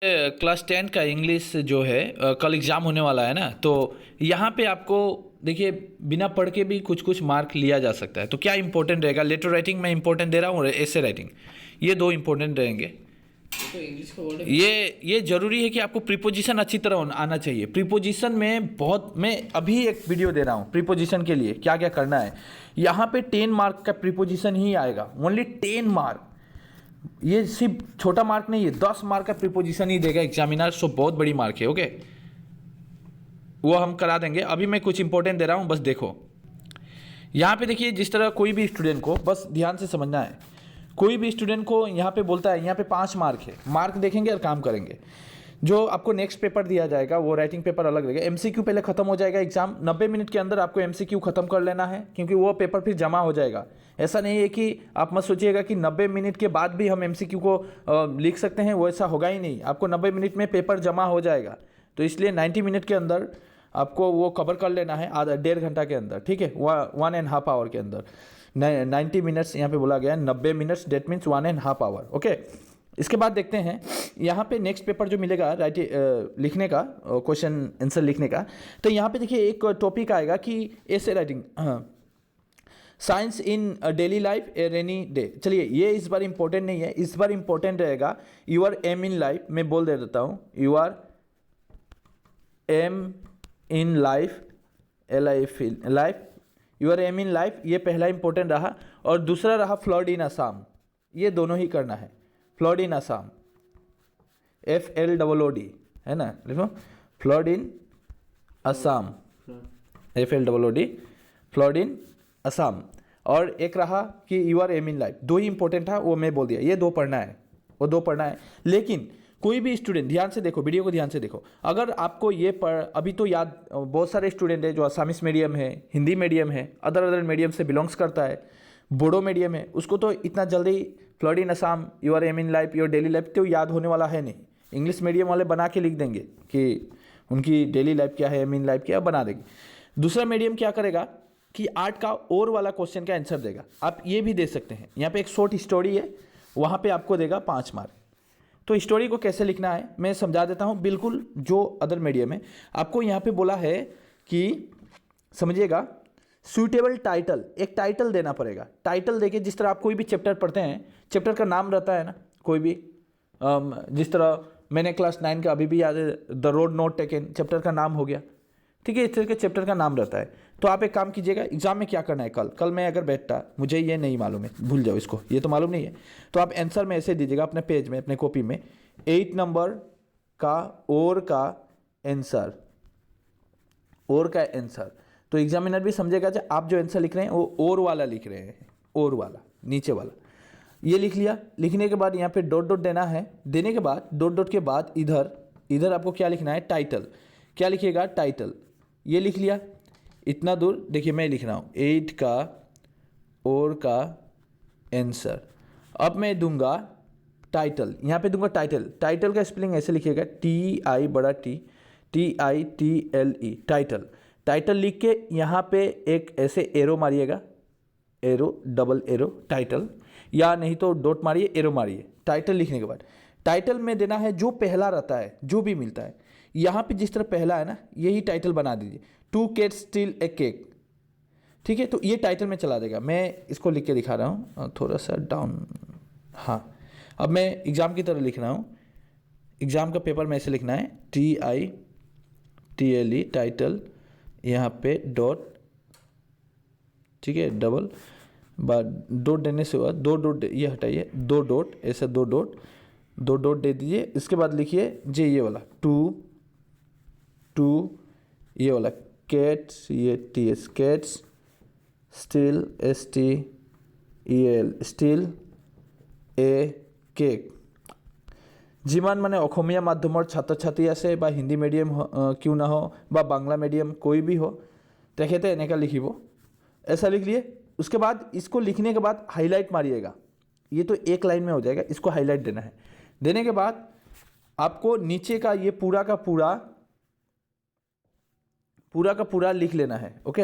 Class 10 का English जो है कल एग्ज़ाम होने वाला है ना, तो यहाँ पे आपको देखिए बिना पढ़ के भी कुछ कुछ मार्क लिया जा सकता है। तो क्या इंपॉर्टेंट रहेगा? लेटर राइटिंग मैं इंपॉर्टेंट दे रहा हूँ और एसे राइटिंग, ये दो इंपॉर्टेंट रहेंगे। तो इंग्लिश का वर्ड है। ये जरूरी है कि आपको प्रीपोजिशन अच्छी तरह आना चाहिए। प्रीपोजिशन में बहुत, मैं अभी एक वीडियो दे रहा हूँ प्रीपोजिशन के लिए क्या क्या करना है। यहाँ पे 10 मार्क का प्रीपोजिशन ही आएगा, ओनली 10 मार्क। ये सिर्फ छोटा मार्क नहीं है, 10 मार्क का प्रीपोजिशन ही देगा एग्जामिनर, सो बहुत बड़ी मार्क है। ओके, वो हम करा देंगे। अभी मैं कुछ इंपॉर्टेंट दे रहा हूँ, बस देखो। यहाँ पे देखिए, जिस तरह कोई भी स्टूडेंट को बस ध्यान से समझना है। कोई भी स्टूडेंट को यहाँ पे बोलता है, यहाँ पे 5 मार्क है, मार्क देखेंगे और काम करेंगे। जो आपको नेक्स्ट पेपर दिया जाएगा वो राइटिंग पेपर अलग रहेगा। एमसीक्यू पहले खत्म हो जाएगा एग्जाम, 90 मिनट के अंदर आपको एमसीक्यू खत्म कर लेना है, क्योंकि वो पेपर फिर जमा हो जाएगा। ऐसा नहीं है कि आप मत सोचिएगा कि 90 मिनट के बाद भी हम एमसीक्यू को लिख सकते हैं, वो ऐसा होगा ही नहीं। आपको 90 मिनट में पेपर जमा हो जाएगा, तो इसलिए 90 मिनट के अंदर आपको वो कवर कर लेना है, आधा 1.5 घंटा के अंदर, ठीक है, 1.5 आवर के अंदर। 90 मिनट्स यहाँ पे बोला गया है, 90 minutes, that means 1.5 hour. Okay, इसके बाद देखते हैं यहाँ पे नेक्स्ट पेपर जो मिलेगा लिखने का, क्वेश्चन आंसर लिखने का। तो यहाँ पे देखिए एक टॉपिक आएगा कि ऐसे writing, science in daily life a rainy day. चलिए, ये इस बार इंपॉर्टेंट नहीं है, इस बार इंपॉर्टेंट रहेगा यूर एम इन लाइफ। मैं बोल दे देता हूँ, your aim in life, life, your aim in life, ये पहला इंपॉर्टेंट रहा। और दूसरा रहा फ्लड इन असम, ये दोनों ही करना है। फ्लड इन असम, FLOOD है ना, लिखो flood in Assam, FLOOD, flood in Assam. और एक रहा कि यूर एम इन लाइफ, दो ही इंपॉर्टेंट था, वो मैं बोल दिया, ये दो पढ़ना है, वो दो पढ़ना है। लेकिन कोई भी स्टूडेंट ध्यान से देखो, वीडियो को ध्यान से देखो, अगर आपको ये अभी तो याद, बहुत सारे स्टूडेंट है जो असामिस मीडियम है, हिंदी मीडियम है, अदर मीडियम से बिलोंग्स करता है, बोडो मीडियम है, उसको तो इतना जल्दी flood in Assam, your aim in life, your daily life तो याद होने वाला है नहीं। इंग्लिश मीडियम वाले बना के लिख देंगे कि उनकी डेली लाइफ क्या है, एम इन लाइफ क्या, बना देंगे। दूसरा मीडियम क्या करेगा कि 8 का और वाला क्वेश्चन का आंसर देगा। आप ये भी दे सकते हैं, यहाँ पे एक शॉर्ट स्टोरी है, वहाँ पे आपको देगा 5 मार्क। तो स्टोरी को कैसे लिखना है मैं समझा देता हूँ, बिल्कुल जो अदर मीडियम है। आपको यहाँ पे बोला है कि समझिएगा, सूटेबल टाइटल, एक टाइटल देना पड़ेगा। टाइटल देके, जिस तरह आप कोई भी चैप्टर पढ़ते हैं, चैप्टर का नाम रहता है ना, कोई भी जिस तरह मैंने क्लास 9 का अभी भी याद है, the road not taken, chapter का नाम हो गया, ठीक है, इस तरह के चैप्टर का नाम रहता है। तो आप एक काम कीजिएगा, एग्जाम में क्या करना है, कल मैं अगर बैठता, मुझे ये नहीं मालूम है, भूल जाओ इसको, ये तो मालूम नहीं है, तो आप आंसर में ऐसे दीजिएगा अपने पेज में, अपने कॉपी में, 8 नंबर का और का आंसर, और का आंसर। तो एग्जामिनर भी समझेगा कि आप जो आंसर लिख रहे हैं वो और वाला लिख रहे हैं, और वाला, नीचे वाला। ये लिख लिया। लिखने के बाद यहाँ पे डॉट डॉट देना है। देने के बाद डॉट डॉट के बाद इधर आपको क्या लिखना है, टाइटल। क्या लिखिएगा, टाइटल। ये लिख लिया। इतना दूर देखिए मैं लिख रहा हूँ 8 का और का आंसर। अब मैं दूंगा टाइटल, यहाँ पे दूंगा टाइटल। टाइटल का स्पेलिंग ऐसे लिखिएगा, TI बड़ा TITLE, टाइटल। टाइटल लिख के यहाँ पे एक ऐसे एरो मारिएगा, एरो, डबल एरो, टाइटल, या नहीं तो डॉट मारिए, एरो मारिए। टाइटल लिखने के बाद टाइटल में देना है जो पहला रहता है, जो भी मिलता है। यहाँ पे जिस तरह पहला है ना, यही टाइटल बना दीजिए, 2 cats स्टील ए केक, ठीक है। तो ये टाइटल में चला देगा। मैं इसको लिख के दिखा रहा हूँ, थोड़ा सा डाउन, हाँ। अब मैं एग्ज़ाम की तरह लिख रहा हूँ। एग्ज़ाम का पेपर में ऐसे लिखना है, TITLE, टाइटल, यहाँ पे डॉट, ठीक है, डबल, बाद डॉट देने से हुआ, 2 डॉट, ये हटाइए, 2 डॉट, ऐसा 2 डॉट दे दीजिए। इसके बाद लिखिए जे ये वाला 2 ये वाला कैट्स, ये TS, cats, steel, STEL, steel A cake. যিমান মানে অসমীয়া মাধ্যমৰ ছাত্ৰ ছাত্ৰী আছে বা হিন্দী মিডিয়াম क्यों ना हो বা बांग्ला मीडियम कोई भी हो, तेखेते एनेका लिखिब, ऐसा लिख लिए। उसके बाद इसको लिखने के बाद हाईलाइट मारिएगा, ये तो एक लाइन में हो जाएगा, इसको हाईलाइट देना है। देने के बाद आपको नीचे का ये पूरा का पूरा लिख लेना है। ओके,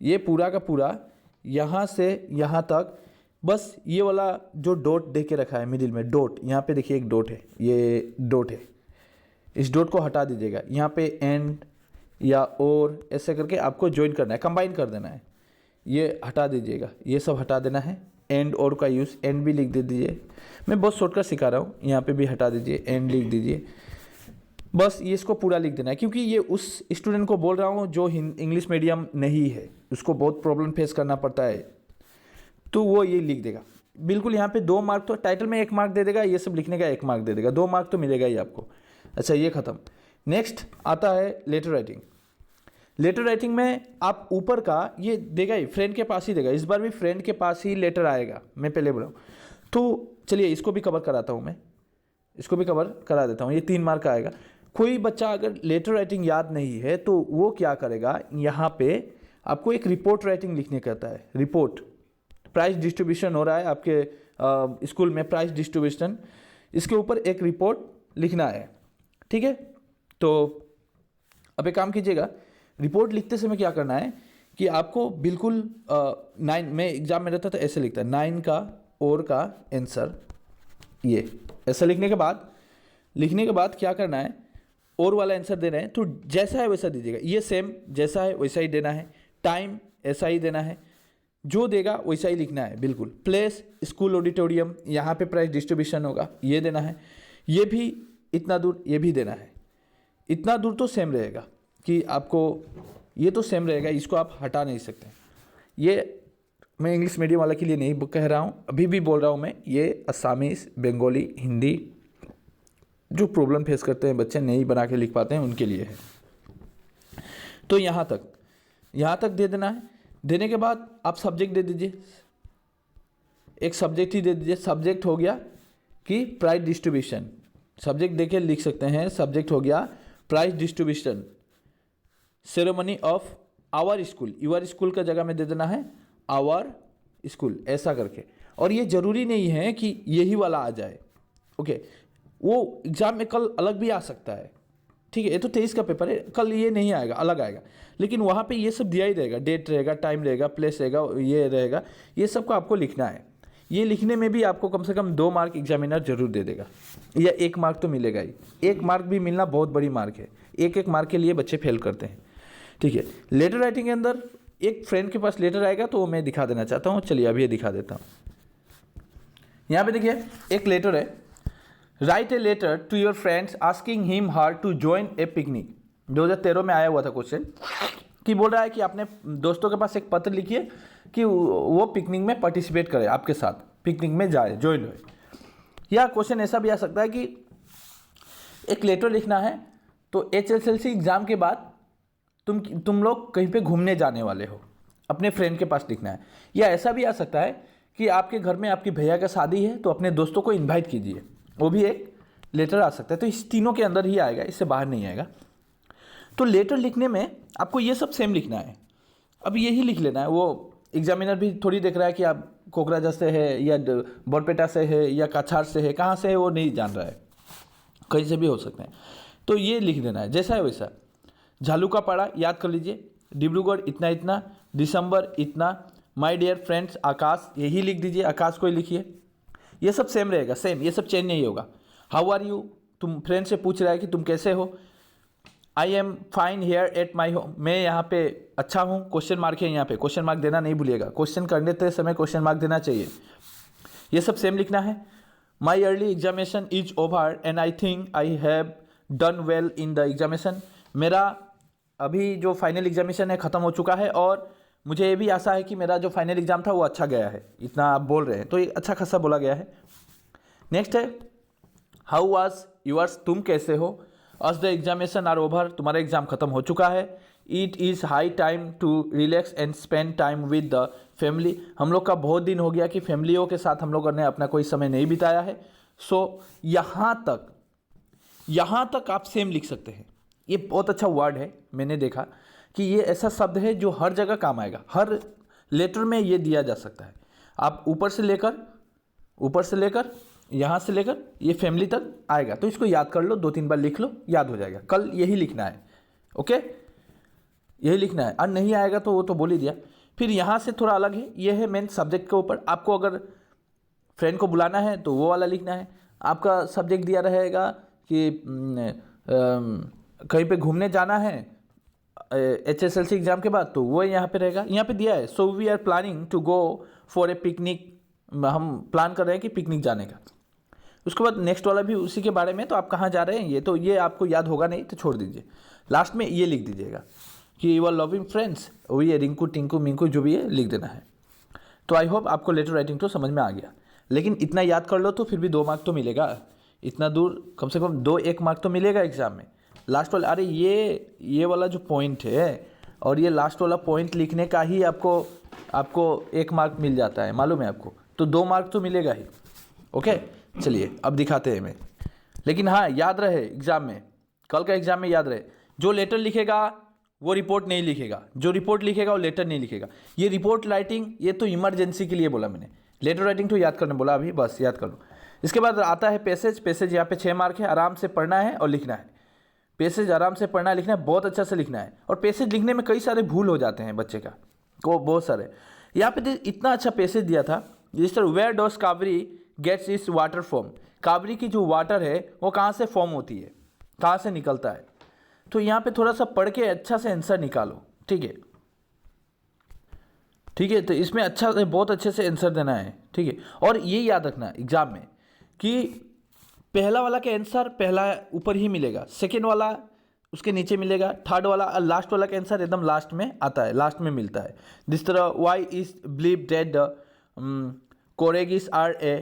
ये पूरा का पूरा यहाँ से यहाँ तक, बस ये वाला जो डॉट दे के रखा है मिडिल में, डॉट, यहाँ पे देखिए एक डॉट है, ये डॉट है, इस डॉट को हटा दीजिएगा, यहाँ पे एंड या और ऐसे करके आपको ज्वाइन करना है, कंबाइन कर देना है, ये हटा दीजिएगा, ये सब हटा देना है। एंड और का यूज़, एंड भी लिख दे दीजिए, मैं बहुत शॉर्टकट सिखा रहा हूँ, यहाँ पे भी हटा दीजिए, एंड लिख दीजिए, बस ये इसको पूरा लिख देना है। क्योंकि ये उस स्टूडेंट को बोल रहा हूँ जो इंग्लिश मीडियम नहीं है, उसको बहुत प्रॉब्लम फेस करना पड़ता है, तो वो ये लिख देगा बिल्कुल। यहाँ पे 2 मार्क, तो टाइटल में 1 मार्क दे देगा, ये सब लिखने का 1 मार्क दे देगा, 2 मार्क तो मिलेगा ही आपको। अच्छा, ये खत्म। नेक्स्ट आता है लेटर राइटिंग। लेटर राइटिंग में आप ऊपर का ये देगा ही, फ्रेंड के पास ही देगा, इस बार भी फ्रेंड के पास ही लेटर आएगा, मैं पहले बोला हूँ। तो चलिए इसको भी कवर कराता हूँ, मैं इसको भी कवर करा देता हूँ, ये 3 मार्क का आएगा। कोई बच्चा अगर लेटर राइटिंग याद नहीं है तो वो क्या करेगा, यहाँ पे आपको एक रिपोर्ट राइटिंग लिखने कहता है। रिपोर्ट, प्राइस डिस्ट्रीब्यूशन हो रहा है आपके स्कूल में, प्राइस डिस्ट्रीब्यूशन, इसके ऊपर एक रिपोर्ट लिखना है, ठीक है। तो अब एक काम कीजिएगा, रिपोर्ट लिखते समय क्या करना है कि आपको बिल्कुल 9 में एग्जाम में रहता था ऐसे लिखता है, 9 का और का आंसर, ये ऐसा लिखने के बाद क्या करना है, और वाला आंसर देना है तो जैसा है वैसा दीजिएगा, ये सेम जैसा है वैसा ही देना है, टाइम ऐसा ही देना है, जो देगा वैसा ही लिखना है बिल्कुल। प्लेस स्कूल ऑडिटोरियम, यहाँ पे प्राइस डिस्ट्रीब्यूशन होगा, ये देना है, ये भी इतना दूर, ये भी देना है। इतना दूर तो सेम रहेगा कि आपको, ये तो सेम रहेगा, इसको आप हटा नहीं सकते। ये मैं इंग्लिश मीडियम वाला के लिए नहीं कह रहा हूँ, अभी भी बोल रहा हूँ मैं, ये असामीज़, बंगाली, हिंदी जो प्रॉब्लम फेस करते हैं बच्चे, नहीं बना के लिख पाते हैं, उनके लिए है। तो यहाँ तक दे देना है। देने के बाद आप सब्जेक्ट दे दीजिए, एक सब्जेक्ट ही दे दीजिए। सब्जेक्ट हो गया कि प्राइस डिस्ट्रीब्यूशन, सब्जेक्ट देके लिख सकते हैं, सब्जेक्ट हो गया prize distribution, ceremony of our school, your school का जगह में दे देना है आवर स्कूल, ऐसा करके। और ये ज़रूरी नहीं है कि यही वाला आ जाए, ओके, वो एग्ज़ाम में कल अलग भी आ सकता है, ठीक है। ये तो 23 का पेपर है, कल ये नहीं आएगा, अलग आएगा, लेकिन वहाँ पे ये सब दिया ही रहेगा, डेट रहेगा, टाइम रहेगा, प्लेस रहेगा, ये रहेगा, ये सब को आपको लिखना है। ये लिखने में भी आपको कम से कम 2 मार्क एग्जामिनर जरूर दे देगा, या 1 मार्क तो मिलेगा ही। 1 मार्क भी मिलना बहुत बड़ी मार्क है, 1 मार्क के लिए बच्चे फेल करते हैं, ठीक है। लेटर राइटिंग के अंदर एक फ्रेंड के पास लेटर आएगा तो वो मैं दिखा देना चाहता हूँ, चलिए अभी ये दिखा देता हूँ। यहाँ पे देखिए एक लेटर है, write a letter to your friends asking him her to join a picnic. 2013 में आया हुआ था क्वेश्चन, कि बोल रहा है कि अपने दोस्तों के पास एक पत्र लिखिए कि वो पिकनिक में पार्टिसिपेट करे, आपके साथ पिकनिक में जाए, ज्वाइन हो। या क्वेश्चन ऐसा भी आ सकता है कि एक लेटर लिखना है, तो HSLC एग्ज़ाम के बाद तुम लोग कहीं पे घूमने जाने वाले हो, अपने फ्रेंड के पास लिखना है। या ऐसा भी आ सकता है कि आपके घर में आपकी भैया का शादी है तो अपने दोस्तों को इन्वाइट कीजिए, वो भी एक लेटर आ सकता है। तो इस तीनों के अंदर ही आएगा, इससे बाहर नहीं आएगा। तो लेटर लिखने में आपको ये सब सेम लिखना है, अब यही लिख लेना है। वो एग्जामिनर भी थोड़ी देख रहा है कि आप कोकराझार से है या बरपेटा से है या काछार से है, कहाँ से है वो नहीं जान रहा है, कहीं से भी हो सकते हैं। तो ये लिख देना है जैसा है वैसा। झालू का पाड़ा याद कर लीजिए, डिब्रूगढ़ इतना इतना, दिसंबर इतना, माय डियर फ्रेंड्स आकाश, यही लिख दीजिए, आकाश को ही लिखिए। ये सब सेम रहेगा, सेम, ये सब चेंज नहीं होगा। हाउ आर यू, तुम फ्रेंड से पूछ रहा है कि तुम कैसे हो। I am fine here at my home, मैं यहाँ पे अच्छा हूँ, क्वेश्चन मार्क है यहाँ पे, क्वेश्चन मार्क देना नहीं भूलिएगा, क्वेश्चन करने समय क्वेश्चन मार्क देना चाहिए। ये सब सेम लिखना है। My early examination is over and I think I have done well in the examination, मेरा अभी जो फाइनल एग्जामिनेशन है ख़त्म हो चुका है और मुझे ये भी आशा है कि मेरा जो फाइनल एग्जाम था वो अच्छा गया है, इतना आप बोल रहे हैं तो ये अच्छा खासा बोला गया है। नेक्स्ट है हाउ वाज यूअर्स, तुम कैसे हो। As the examination are over, तुम्हारा एग्जाम खत्म हो चुका है। It is high time to relax and spend time with the family, हम लोग का बहुत दिन हो गया कि फैमिलियों के साथ हम लोगों ने अपना कोई समय नहीं बिताया है। सो यहाँ तक आप सेम लिख सकते हैं। ये बहुत अच्छा वर्ड है, मैंने देखा कि ये ऐसा शब्द है जो हर जगह काम आएगा, हर लेटर में ये दिया जा सकता है। आप ऊपर से लेकर यहाँ से लेकर ये फैमिली तक आएगा, तो इसको याद कर लो, 2-3 बार लिख लो, याद हो जाएगा। कल यही लिखना है, ओके, यही लिखना है। और नहीं आएगा तो वो तो बोल ही दिया। फिर यहाँ से थोड़ा अलग है, ये है मेन सब्जेक्ट के ऊपर। आपको अगर फ्रेंड को बुलाना है तो वो वाला लिखना है। आपका सब्जेक्ट दिया रहेगा कि कहीं पे घूमने जाना है HSLC एग्ज़ाम के बाद, तो वो यहाँ पे रहेगा, यहाँ पे दिया है so we are planning to go for a picnic, हम प्लान कर रहे हैं कि पिकनिक जाने का। उसके बाद नेक्स्ट वाला भी उसी के बारे में, तो आप कहाँ जा रहे हैं ये आपको याद होगा नहीं तो छोड़ दीजिए, लास्ट में ये लिख दीजिएगा कि यू आर लविंग फ्रेंड्स, वही है रिंकू टिंकू मिंकू जो भी है लिख देना है। तो आई होप आपको लेटर राइटिंग तो समझ में आ गया, लेकिन इतना याद कर लो तो फिर भी 2 मार्क तो मिलेगा, इतना दूर कम से कम 2-1 मार्क तो मिलेगा एग्जाम में। लास्ट वाला, अरे ये वाला जो पॉइंट है और ये लास्ट वाला पॉइंट लिखने का ही आपको 1 मार्क मिल जाता है, मालूम है आपको, तो 2 मार्क तो मिलेगा ही। ओके चलिए अब दिखाते हैं मैं, लेकिन हाँ याद रहे एग्जाम में, कल का एग्जाम में याद रहे, जो लेटर लिखेगा वो रिपोर्ट नहीं लिखेगा, जो रिपोर्ट लिखेगा वो लेटर नहीं लिखेगा। ये रिपोर्ट राइटिंग ये तो इमरजेंसी के लिए बोला मैंने, लेटर राइटिंग तो याद करने बोला अभी, बस याद कर लो। इसके बाद आता है पैसेज यहाँ पे 6 मार्क है, आराम से पढ़ना है और लिखना है। पैसेज आराम से पढ़ना लिखना है, बहुत अच्छा से लिखना है। और पैसेज लिखने में कई सारे भूल हो जाते हैं बच्चे का को, बहुत सारे। यहाँ पे इतना अच्छा पैसेज दिया था जिस तरह वेयर डॉस कावेरी गेट्स इस वाटर फॉर्म, कावेरी की जो वाटर है वो कहाँ से फॉर्म होती है, कहाँ से निकलता है। तो यहाँ पे थोड़ा सा पढ़ के अच्छा से आंसर निकालो, ठीक है ठीक है। तो इसमें अच्छा से बहुत अच्छे से आंसर देना है, ठीक है। और ये याद रखना एग्जाम में कि पहला वाला का आंसर पहला ऊपर ही मिलेगा, सेकेंड वाला उसके नीचे मिलेगा, थर्ड वाला और लास्ट वाला का आंसर एकदम लास्ट में आता है, लास्ट में मिलता है। जिस तरह वाई इज बिलीव डेट कोरेगिस are a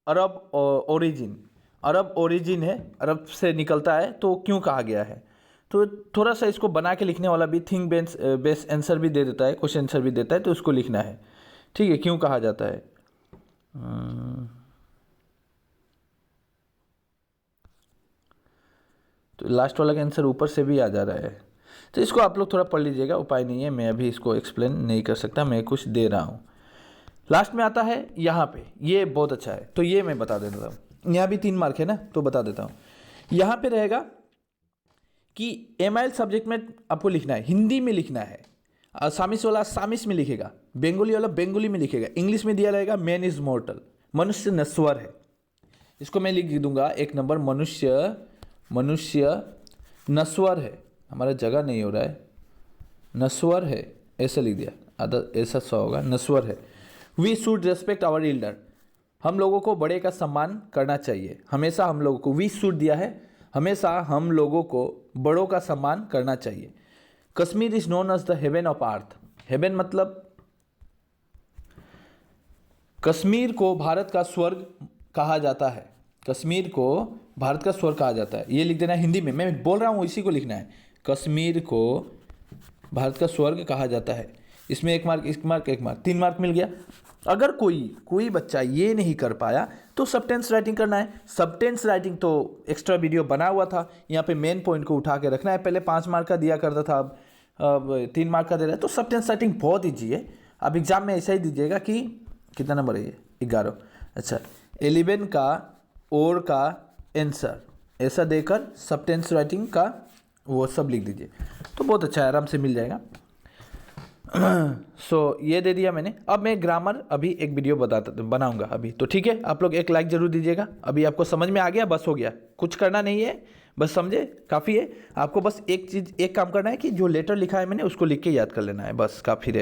Arab origin, Arab origin है, अरब से निकलता है, तो क्यों कहा गया है। तो थोड़ा सा इसको बना के लिखने वाला भी थिंक बेस्ड आंसर भी दे देता है, क्वेश्चन आंसर भी देता है, तो उसको लिखना है, ठीक है, क्यों कहा जाता है। तो लास्ट वाला का आंसर ऊपर से भी आ जा रहा है, तो इसको आप लोग थोड़ा पढ़ लीजिएगा, उपाय नहीं है, मैं अभी इसको एक्सप्लेन नहीं कर सकता, मैं कुछ दे रहा हूँ। लास्ट में आता है यहाँ पे, ये बहुत अच्छा है, तो ये मैं बता देता हूँ। यहाँ भी 3 मार्क है ना, तो बता देता हूँ। यहाँ पे रहेगा कि MIL सब्जेक्ट में आपको लिखना है, हिंदी में लिखना है, असामिस वाला असामिस में लिखेगा, बंगाली वाला बंगाली में लिखेगा, इंग्लिश में दिया रहेगा मैन इज मॉर्टल, मनुष्य नश्वर है। इसको मैं लिख दूंगा 1 नंबर, मनुष्य नश्वर है, हमारा जगह नहीं हो रहा है, नश्वर है ऐसा लिख दिया, आधा ऐसा सा होगा, नश्वर है। We should respect our elder, हम लोगों को बड़े का सम्मान करना चाहिए, हमेशा हम लोगों को, वी शुड दिया है, हमेशा हम लोगों को बड़ों का सम्मान करना चाहिए। Kashmir is known as the heaven of earth, heaven मतलब कश्मीर को भारत का स्वर्ग कहा जाता है, कश्मीर को भारत का स्वर्ग कहा जाता है, ये लिख देना है हिंदी में, मैं बोल रहा हूँ इसी को लिखना है, कश्मीर को भारत का स्वर्ग कहा जाता है। इसमें 1 मार्क, 1 मार्क, 1 मार्क, 3 मार्क मिल गया। अगर कोई बच्चा ये नहीं कर पाया तो सबटेंस राइटिंग करना है। सबटेंस राइटिंग तो एक्स्ट्रा वीडियो बना हुआ था, यहाँ पे मेन पॉइंट को उठा के रखना है, पहले 5 मार्क का दिया करता था, अब 3 मार्क का दे रहा है। तो सबटेंस राइटिंग बहुत ईजी है, अब एग्जाम में ऐसा ही दीजिएगा कि कितना नंबर है ये, 11, अच्छा 11 का और का आंसर ऐसा देकर सबटेंस राइटिंग का वो सब लिख दीजिए, तो बहुत अच्छा है, आराम से मिल जाएगा। सो ये दे दिया मैंने। अब मैं ग्रामर अभी एक वीडियो बनाऊंगा अभी, तो ठीक है, आप लोग एक लाइक जरूर दीजिएगा। अभी आपको समझ में आ गया, बस हो गया, कुछ करना नहीं है, बस समझे काफ़ी है। आपको बस एक काम करना है कि जो लेटर लिखा है मैंने उसको लिख के याद कर लेना है, बस काफ़ी है।